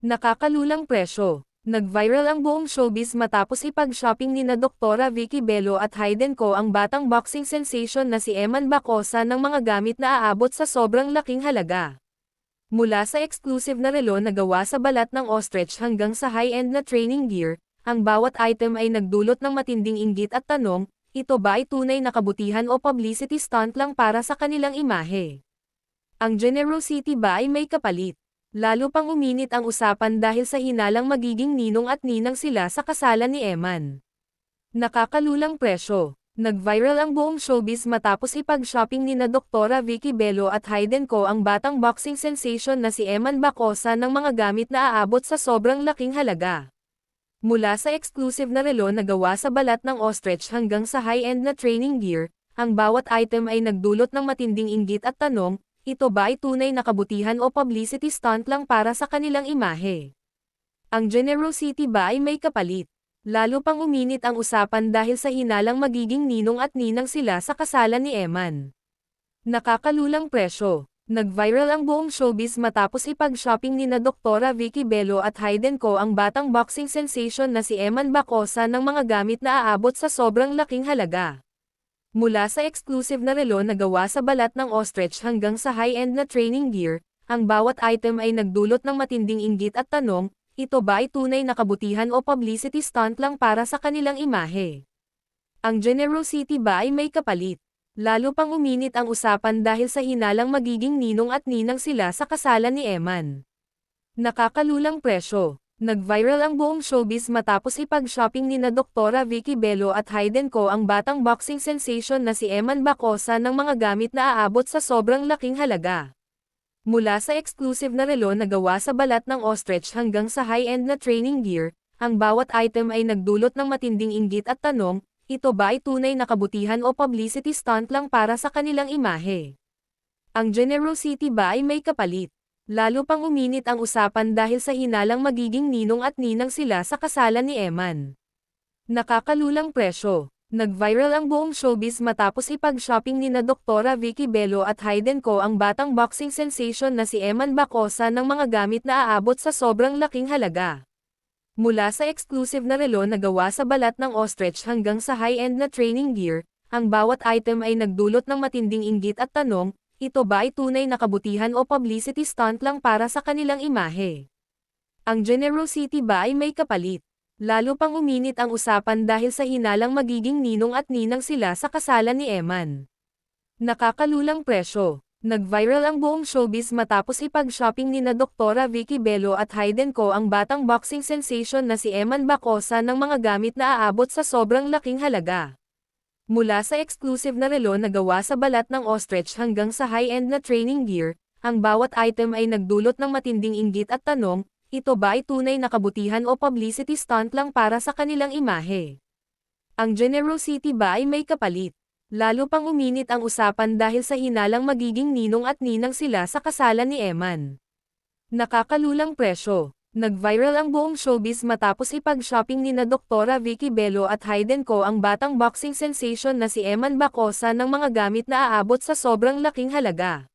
Nakakalulang presyo. Nag-viral ang buong showbiz matapos ipag-shopping nina Doktora Vicky Bello at Hayden Co ang batang boxing sensation na si Eman Bacosa ng mga gamit na aabot sa sobrang laking halaga. Mula sa exclusive na relo na gawa sa balat ng ostrich hanggang sa high-end na training gear, ang bawat item ay nagdulot ng matinding inggit at tanong, ito ba ay tunay na kabutihan o publicity stunt lang para sa kanilang imahe? Ang generosity ba ay may kapalit? Lalo pang uminit ang usapan dahil sa hinalang magiging ninong at ninang sila sa kasalan ni Eman. Nakakalulang presyo. Nag-viral ang buong showbiz matapos ipag-shopping nina Doktora Vicky Bello at Hayden Co ang batang boxing sensation na si Eman Bacosa ng mga gamit na aabot sa sobrang laking halaga. Mula sa exclusive na relo na gawa sa balat ng ostrich hanggang sa high-end na training gear, ang bawat item ay nagdulot ng matinding inggit at tanong, ito ba ay tunay na kabutihan o publicity stunt lang para sa kanilang imahe? Ang generosity ba ay may kapalit? Lalo pang uminit ang usapan dahil sa hinalang magiging ninong at ninang sila sa kasalan ni Eman. Nakakalulang presyo. Nag-viral ang buong showbiz matapos ipag-shopping nina Doktora Vicky Bello at Hayden Co ang batang boxing sensation na si Eman Bacosa ng mga gamit na aabot sa sobrang laking halaga. Mula sa exclusive na relo na gawa sa balat ng ostrich hanggang sa high-end na training gear, ang bawat item ay nagdulot ng matinding inggit at tanong, ito ba ay tunay na kabutihan o publicity stunt lang para sa kanilang imahe? Ang generosity ba ay may kapalit? Lalo pang uminit ang usapan dahil sa hinalang magiging ninong at ninang sila sa kasalan ni Eman. Nakakalulang presyo. Nag-viral ang buong showbiz matapos ipag-shopping nina Doktora Vicky Bello at Hayden Co ang batang boxing sensation na si Eman Bacosa ng mga gamit na aabot sa sobrang laking halaga. Mula sa exclusive na relo na gawa sa balat ng ostrich hanggang sa high-end na training gear, ang bawat item ay nagdulot ng matinding inggit at tanong, ito ba ay tunay na kabutihan o publicity stunt lang para sa kanilang imahe? Ang generosity ba ay may kapalit? Lalo pang uminit ang usapan dahil sa hinalang magiging ninong at ninang sila sa kasalan ni Eman. Nakakalulang presyo. Nag-viral ang buong showbiz matapos ipag-shopping nina Doktora Vicky Bello at Hayden Co ang batang boxing sensation na si Eman Bacosa ng mga gamit na aabot sa sobrang laking halaga. Mula sa exclusive na relo na gawa sa balat ng ostrich hanggang sa high-end na training gear, ang bawat item ay nagdulot ng matinding inggit at tanong, ito ba ay tunay na kabutihan o publicity stunt lang para sa kanilang imahe? Ang generosity ba ay may kapalit? Lalo pang uminit ang usapan dahil sa hinalang magiging ninong at ninang sila sa kasalan ni Eman. Nakakalulang presyo. Nag-viral ang buong showbiz matapos ipag-shopping nina Doktora Vicky Bello at Hayden Co ang batang boxing sensation na si Eman Bacosa ng mga gamit na aabot sa sobrang laking halaga. Mula sa exclusive na relo na gawa sa balat ng ostrich hanggang sa high-end na training gear, ang bawat item ay nagdulot ng matinding inggit at tanong, ito ba ay tunay na kabutihan o publicity stunt lang para sa kanilang imahe? Ang generosity ba ay may kapalit? Lalo pang uminit ang usapan dahil sa hinalang magiging ninong at ninang sila sa kasalan ni Eman. Nakakalulang presyo. Nag-viral ang buong showbiz matapos ipag-shopping nina Doktora Vicky Bello at Hayden Co ang batang boxing sensation na si Eman Bacosa ng mga gamit na aabot sa sobrang laking halaga.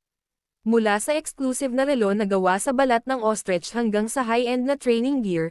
Mula sa exclusive na relo na gawa sa balat ng ostrich hanggang sa high-end na training gear,